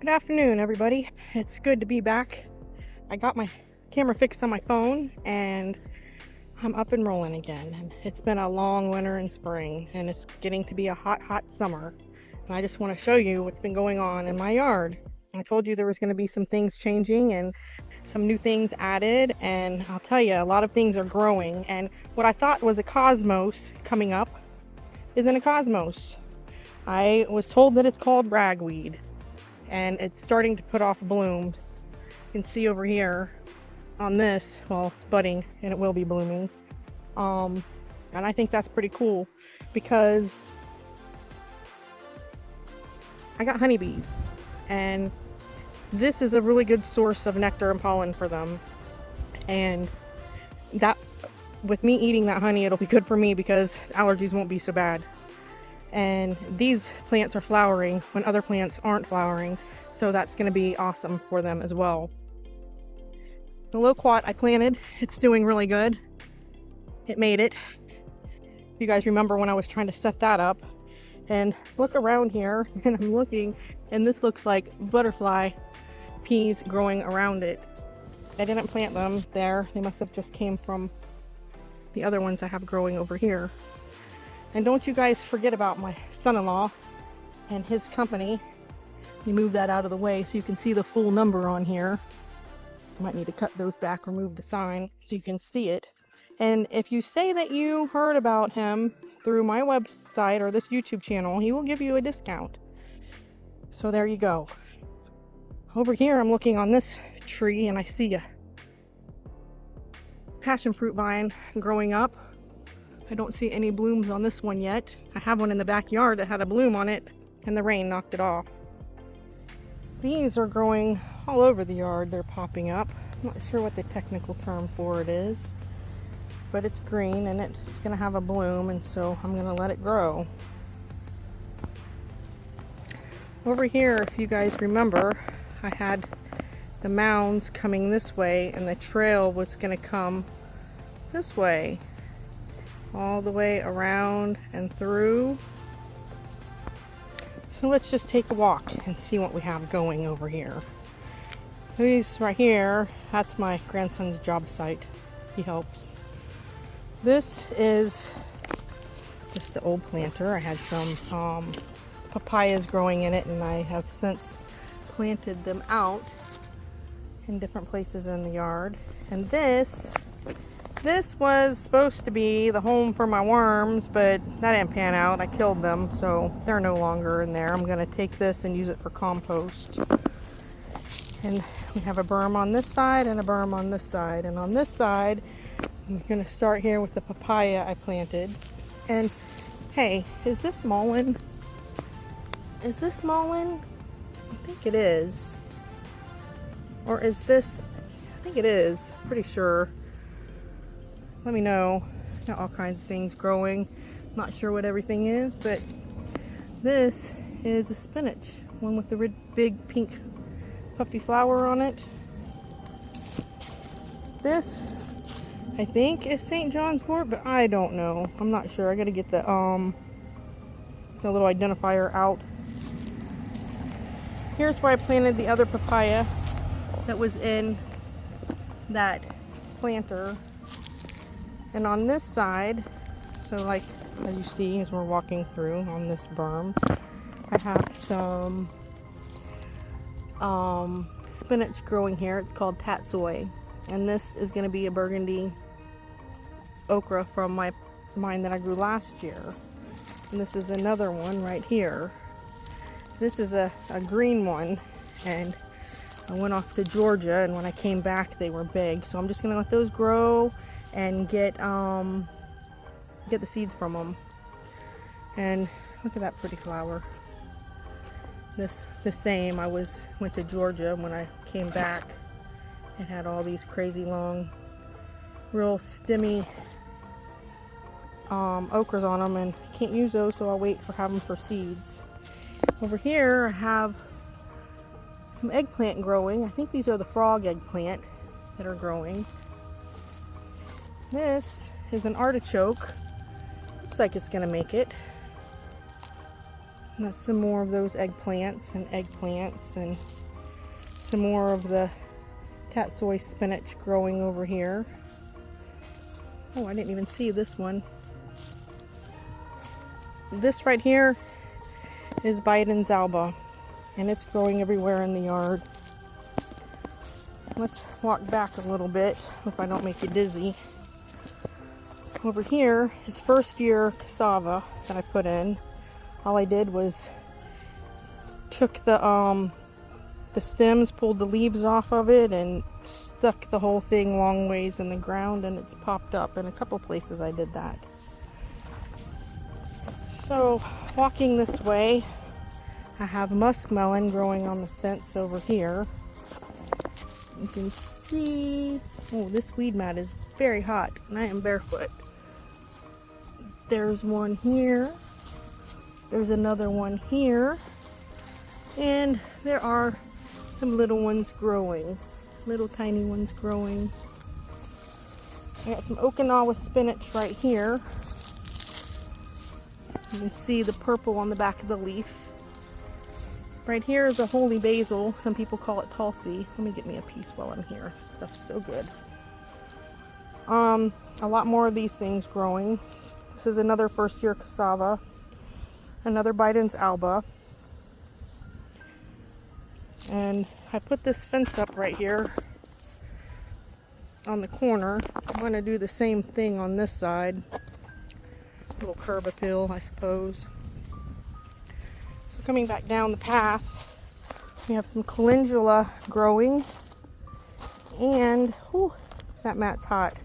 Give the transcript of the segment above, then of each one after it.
Good afternoon, everybody. It's good to be back. I got my camera fixed on my phone and I'm up and rolling again. And it's been a long winter and spring, and it's getting to be a hot, hot summer. And I just want to show you what's been going on in my yard. I told you there was going to be some things changing and some new things added, and I'll tell you, a lot of things are growing. And what I thought was a cosmos coming up isn't a cosmos. I was told that it's called ragweed, and it's starting to put off blooms. You can see over here on this, well, it's budding and it will be blooming. And I think that's pretty cool because I got honeybees, and this is a really good source of nectar and pollen for them. And that, with me eating that honey, it'll be good for me because allergies won't be so bad. And these plants are flowering when other plants aren't flowering, so that's going to be awesome for them as well. The loquat I planted, it's doing really good. It made it. You guys remember when I was trying to set that up, and look around here, and I'm looking, and this looks like butterfly peas growing around it. I didn't plant them there. They must have just came from the other ones I have growing over here. And don't you guys forget about my son-in-law and his company. Let me move that out of the way so you can see the full number on here. I might need to cut those back or move the sign so you can see it. And if you say that you heard about him through my website or this YouTube channel, he will give you a discount. So there you go. Over here I'm looking on this tree and I see a passion fruit vine growing up. I don't see any blooms on this one yet. I have one in the backyard that had a bloom on it and the rain knocked it off. These are growing all over the yard. They're popping up. I'm not sure what the technical term for it is, but it's green and it's gonna have a bloom, and so I'm gonna let it grow. Over here, if you guys remember, I had the mounds coming this way and the trail was gonna come this way, all the way around and through. So let's just take a walk and see what we have going over here. These right here, that's my grandson's job site. He helps. This is just the old planter. I had some papayas growing in it, and I have since planted them out in different places in the yard. And this was supposed to be the home for my worms, but that didn't pan out. I killed them, so they're no longer in there. I'm gonna take this and use it for compost. And we have a berm on this side and a berm on this side. And on this side, I'm gonna start here with the papaya I planted. And hey, is this mullein? Is this mullein? I think it is. Or is this? I think it is. Pretty sure. Let me know. Got all kinds of things growing. Not sure what everything is, but this is the spinach. One with the big pink puffy flower on it. This, I think, is St. John's wort, but I don't know. I'm not sure. I gotta get the little identifier out. Here's where I planted the other papaya that was in that planter. And on this side, so like as you see as we're walking through on this berm, I have some spinach growing here. It's called tatsoi, and this is going to be a burgundy okra from mine that I grew last year. And this is another one right here. This is a green one, and I went off to Georgia, and when I came back they were big, so I'm just going to let those grow and get the seeds from them. And look at that pretty flower. This the same. I went to Georgia. When I came back, it had all these crazy long, real stemmy okras on them, and I can't use those, so I'll wait for have them for seeds. Over here I have some eggplant growing. I think these are the frog eggplant that are growing. This is an artichoke. Looks like it's gonna make it. And that's some more of those eggplants and some more of the tatsoi spinach growing over here. Oh, I didn't even see this one. This right here is Biden's alba, and it's growing everywhere in the yard. Let's walk back a little bit. Hope I don't make you dizzy. Over here is first year cassava that I put in. All I did was took the stems, pulled the leaves off of it, and stuck the whole thing long ways in the ground, and it's popped up. In a couple places I did that. So walking this way, I have muskmelon growing on the fence over here. You can see, oh, this weed mat is very hot, and I am barefoot. There's one here. There's another one here. And there are some little ones growing. Little tiny ones growing. I got some Okinawa spinach right here. You can see the purple on the back of the leaf. Right here is a holy basil. Some people call it tulsi. Let me get me a piece while I'm here. This stuff's so good. A lot more of these things growing. This is another first year cassava. Another Biden's alba. And I put this fence up right here on the corner. I'm going to do the same thing on this side. Little curb appeal, I suppose. So coming back down the path, we have some calendula growing, and whew, that mat's hot.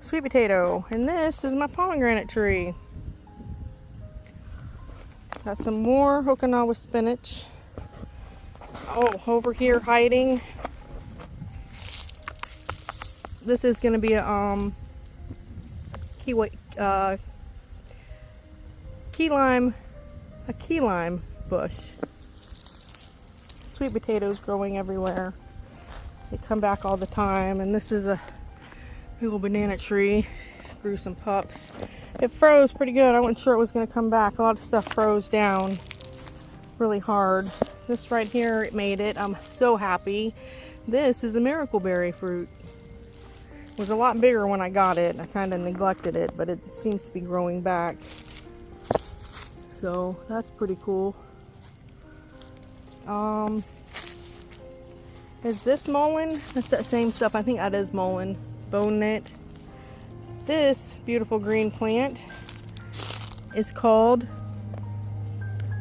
Sweet potato, and this is my pomegranate tree. Got some more Okinawa spinach. Oh, over here hiding. This is going to be a key lime bush. Sweet potatoes growing everywhere. They come back all the time, and this is a little banana tree. Grew some pups. It froze pretty good. I wasn't sure it was going to come back. A lot of stuff froze down really hard. This right here, it made it. I'm so happy. This is a miracle berry fruit. It was a lot bigger when I got it. I kind of neglected it, but it seems to be growing back. So that's pretty cool. Is this mullein? That's that same stuff. I think that is mullein. Bone knit. This beautiful green plant is called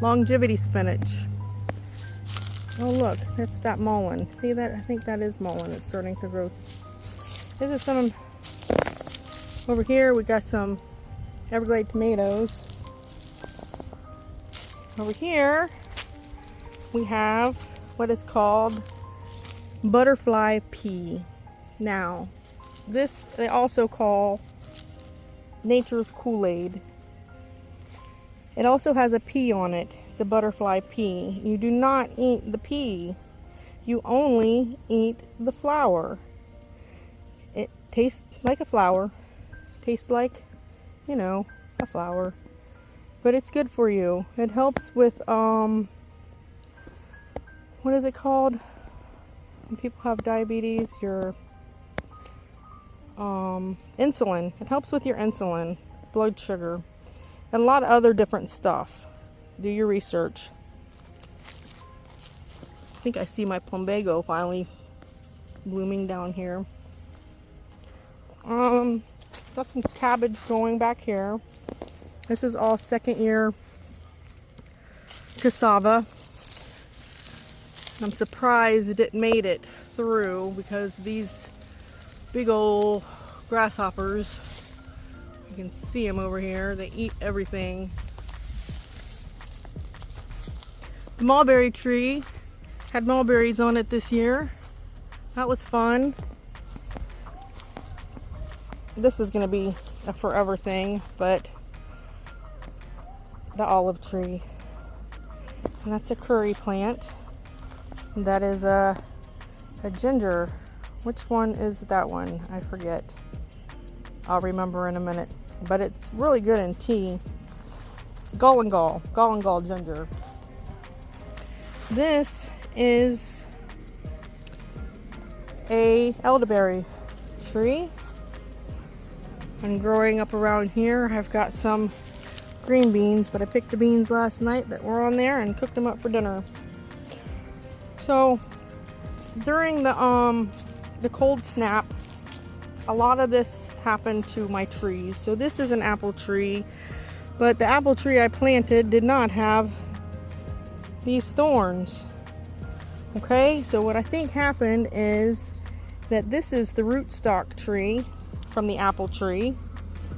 longevity spinach. Oh look, that's that mullein. See that? I think that is mullein. It's starting to grow. This is some over here. We got some Everglade tomatoes. Over here we have what is called butterfly pea. Now this they also call nature's Kool-Aid. It also has a pea on it. It's a butterfly pea. You do not eat the pea. You only eat the flower. It tastes like a flower. Tastes like, you know, a flower. But it's good for you. It helps with, what is it called? When people have diabetes, your insulin. It helps with your insulin, blood sugar, and a lot of other different stuff. Do your research. I think I see my plumbago finally blooming down here. Got some cabbage going back here. This is all second year cassava. I'm surprised it made it through because these big old grasshoppers, you can see them over here, they eat everything. The mulberry tree had mulberries on it this year. That was fun. This is going to be a forever thing, but the olive tree. And that's a curry plant. That is a ginger. Which one is that one? I forget. I'll remember in a minute. But it's really good in tea. Gall and gall ginger. This is a elderberry tree, and growing up around here I've got some green beans, but I picked the beans last night that were on there and cooked them up for dinner. So during the cold snap, a lot of this happened to my trees. So this is an apple tree, but the apple tree I planted did not have these thorns. Okay, so what I think happened is that this is the rootstock tree from the apple tree,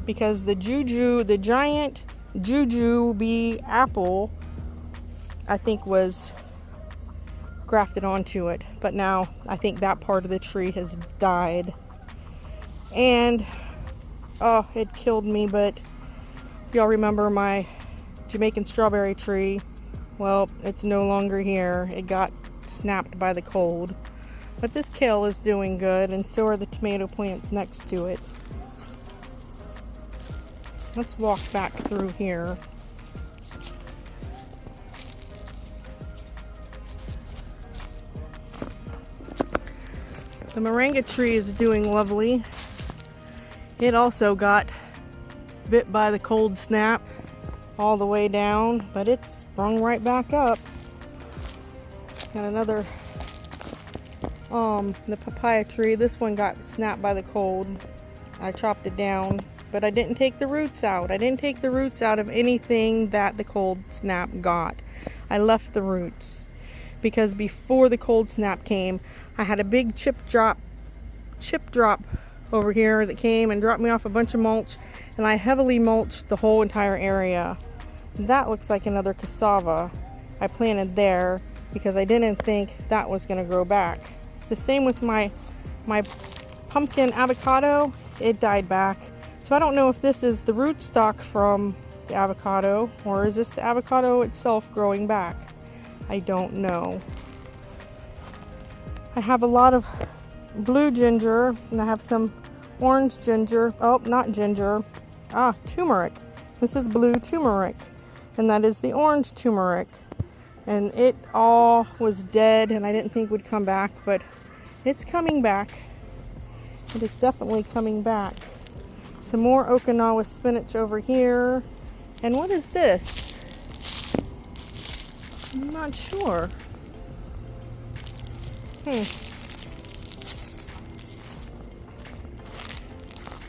because the giant G&RB apple, I think, was grafted onto it. But now I think that part of the tree has died, and oh, it killed me. But y'all remember my Jamaican strawberry tree? Well, it's no longer here. It got snapped by the cold. But this kale is doing good, and so are the tomato plants next to it. Let's walk back through here. The moringa tree is doing lovely. It also got bit by the cold snap all the way down, but it's sprung right back up. Got another, the papaya tree. This one got snapped by the cold. I chopped it down, but I didn't take the roots out. I didn't take the roots out of anything that the cold snap got. I left the roots because before the cold snap came, I had a big chip drop over here that came and dropped me off a bunch of mulch, and I heavily mulched the whole entire area. That looks like another cassava I planted there because I didn't think that was going to grow back. The same with my pumpkin avocado. It died back. So I don't know if this is the rootstock from the avocado, or is this the avocado itself growing back? I don't know. I have a lot of blue ginger, and I have some orange ginger. Oh, not ginger. Turmeric. This is blue turmeric, and that is the orange turmeric. And it all was dead, and I didn't think would come back, but it's coming back. It is definitely coming back. Some more Okinawa spinach over here. And what is this? I'm not sure.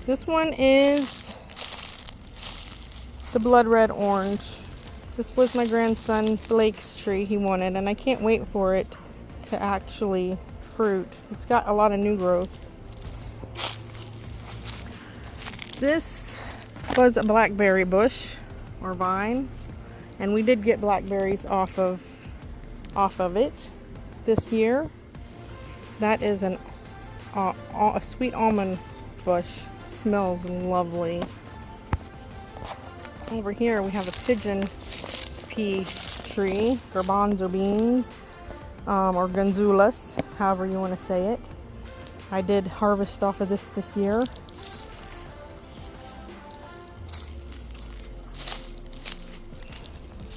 This one is the blood red orange. This was my grandson Blake's tree he wanted, and I can't wait for it to actually fruit. It's got a lot of new growth. This was a blackberry bush or vine, and we did get blackberries off of it this year. That is a sweet almond bush. Smells lovely. Over here we have a pigeon pea tree, garbanzo beans, or ganzulas, however you want to say it. I did harvest off of this year.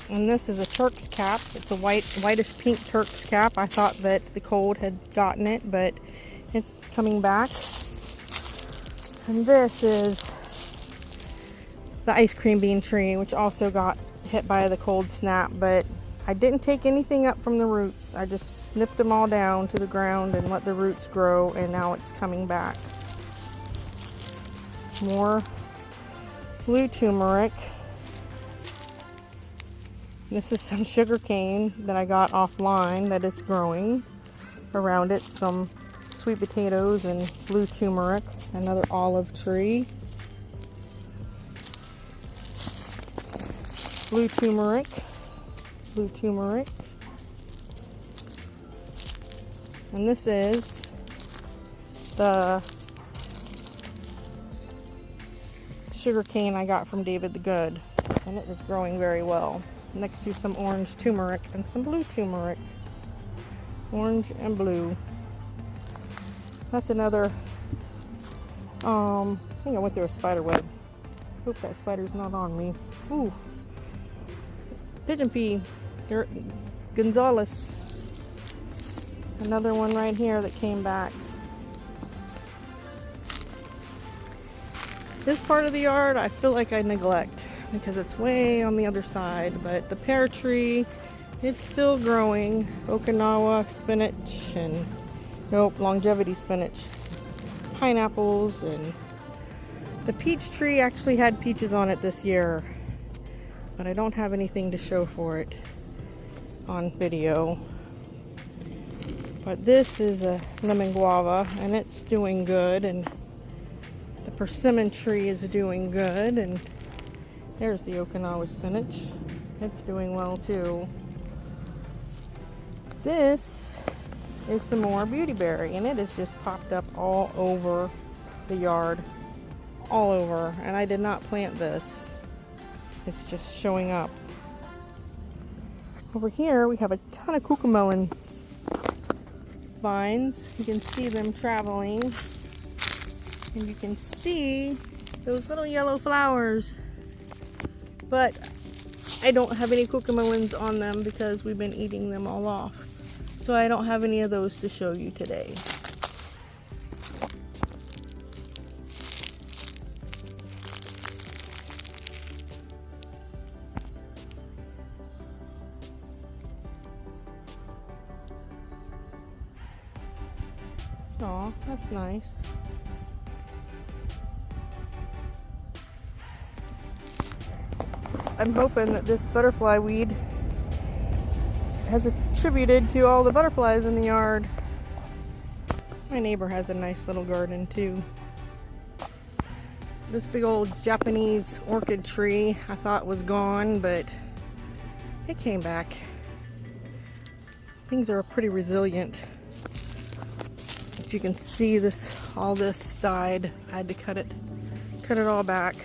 And this is a Turk's cap. It's a whitish pink Turk's cap. I thought that the cold had gotten it, but it's coming back. And this is the ice cream bean tree, which also got hit by the cold snap, but I didn't take anything up from the roots. I just snipped them all down to the ground and let the roots grow, and now it's coming back. More blue turmeric. This is some sugar cane that I got offline that is growing. Around it, some sweet potatoes and blue turmeric. Another olive tree. Blue turmeric. Blue turmeric. And this is the sugar cane I got from David the Good, and it is growing very well. Next to some orange turmeric and some blue turmeric. Orange and blue. That's another, I think I went through a spider web. Hope that spider's not on me. Ooh. Pigeon pea, Gonzalez. Another one right here that came back. This part of the yard I feel like I neglect because it's way on the other side, but the pear tree, it's still growing. Okinawa spinach and longevity spinach. Pineapples, and the peach tree actually had peaches on it this year, but I don't have anything to show for it on video. But this is a lemon guava and it's doing good, and the persimmon tree is doing good, and there's the Okinawa spinach. It's doing well too. This is some more beautyberry, and it has just popped up all over the yard. All over. And I did not plant this. It's just showing up. Over here we have a ton of MUSKMELONs vines. You can see them traveling. And you can see those little yellow flowers. But I don't have any MUSKMELONs on them because we've been eating them all off. So I don't have any of those to show you today. Aw, that's nice. I'm hoping that this butterfly weed has attributed to all the butterflies in the yard. My neighbor has a nice little garden too. This big old Japanese orchid tree I thought was gone, but it came back. Things are pretty resilient. But you can see this, all this died. I had to cut it all back.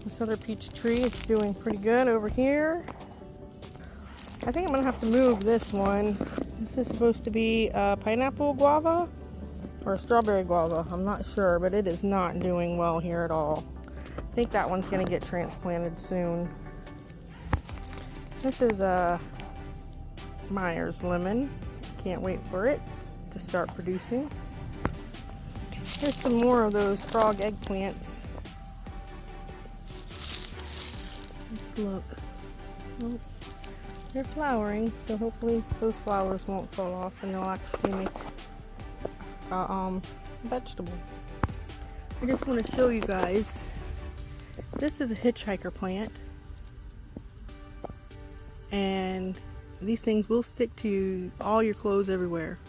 This other peach tree is doing pretty good over here. I think I'm gonna have to move this one. This is supposed to be a pineapple guava or a strawberry guava. I'm not sure, but it is not doing well here at all. I think that one's gonna get transplanted soon. This is a Myers lemon. Can't wait for it to start producing. Here's some more of those frog eggplants. Let's look. Oh, they're flowering, so hopefully those flowers won't fall off and they'll actually make a vegetable. I just want to show you guys. This is a hitchhiker plant, and these things will stick to all your clothes everywhere.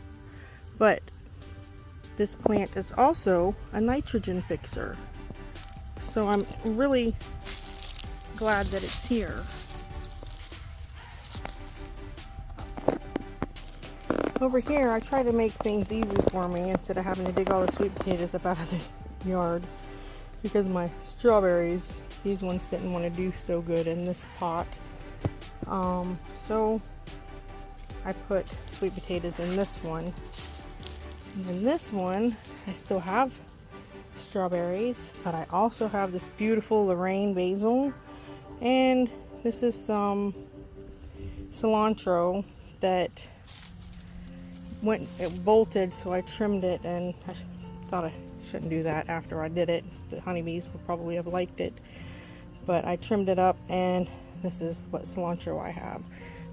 But this plant is also a nitrogen fixer, so I'm really glad that it's here. Over here I try to make things easy for me instead of having to dig all the sweet potatoes up out of the yard, because my strawberries, these ones didn't want to do so good in this pot. So I put sweet potatoes in this one, and in this one I still have strawberries, but I also have this beautiful Lorraine basil, and this is some cilantro that it bolted, so I trimmed it, and I thought I shouldn't do that after I did it. The honeybees would probably have liked it, but I trimmed it up, and this is what cilantro I have.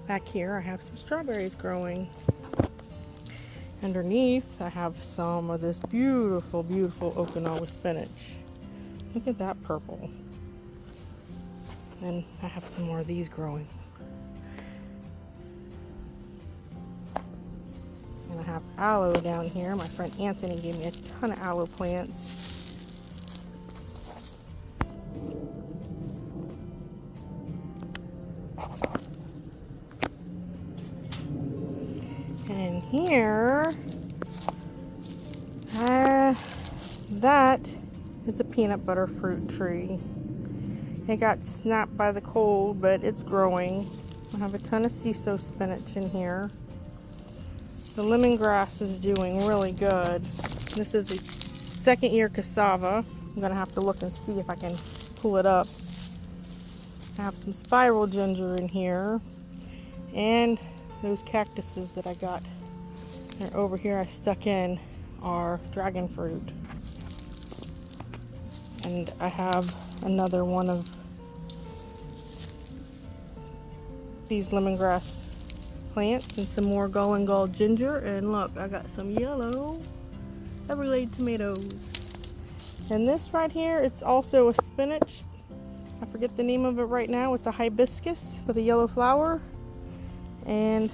Back here I have some strawberries growing. Underneath I have some of this beautiful, beautiful Okinawa spinach. Look at that purple. And I have some more of these growing. And I have aloe down here. My friend Anthony gave me a ton of aloe plants. And here, that is a peanut butter fruit tree. It got snapped by the cold, but it's growing. I have a ton of CISO spinach in here. The lemongrass is doing really good. This is a second year cassava. I'm gonna have to look and see if I can pull it up. have some spiral ginger in here, and those cactuses that I got are over here I stuck in are dragon fruit. And I have another one of these lemongrass plants and some more gall ginger, and look, I got some yellow everglade tomatoes. And this right here, it's also a spinach. I forget the name of it right now. It's a hibiscus with a yellow flower. And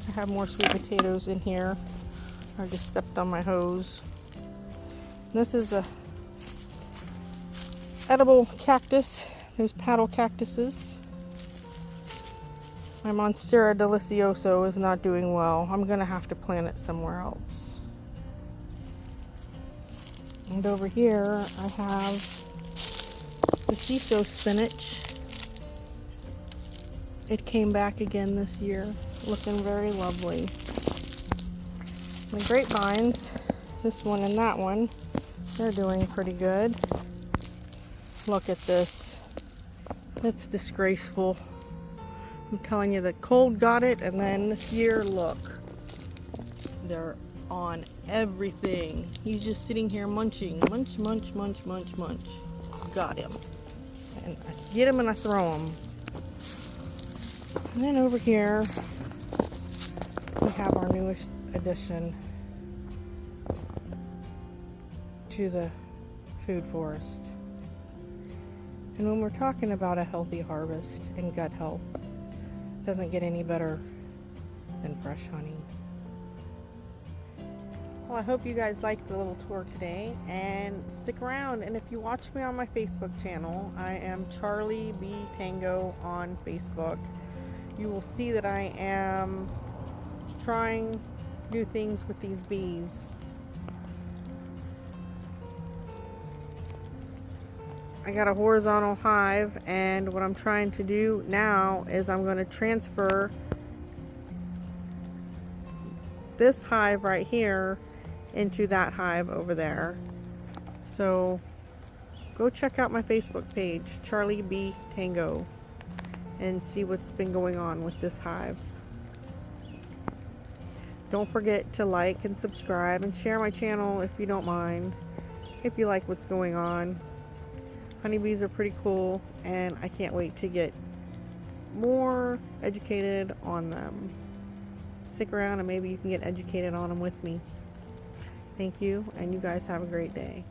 I have more sweet potatoes in here. I just stepped on my hose. This is a edible cactus. Those paddle cactuses. My Monstera delicioso is not doing well. I'm gonna have to plant it somewhere else. And over here I have the CISO spinach. It came back again this year, looking very lovely. The grapevines, this one and that one, they're doing pretty good. Look at this. That's disgraceful. I'm telling you, the cold got it, and then this year, look. They're on everything. He's just sitting here munching. Munch, munch, munch, munch, munch. Got him. And I get him and I throw him. And then over here, we have our newest addition to the food forest. And when we're talking about a healthy harvest and gut health, it doesn't get any better than fresh honey. Well, I hope you guys liked the little tour today, and stick around. And if you watch me on my Facebook channel, I am Charlie B Tango on Facebook. You will see that I am trying new things with these bees. I got a horizontal hive, and what I'm trying to do now is I'm going to transfer this hive right here into that hive over there. So go check out my Facebook page, Charlie B Tango, and see what's been going on with this hive. Don't forget to like and subscribe and share my channel if you don't mind, if you like what's going on. Honeybees are pretty cool, and I can't wait to get more educated on them. Stick around and maybe you can get educated on them with me. Thank you, and you guys have a great day.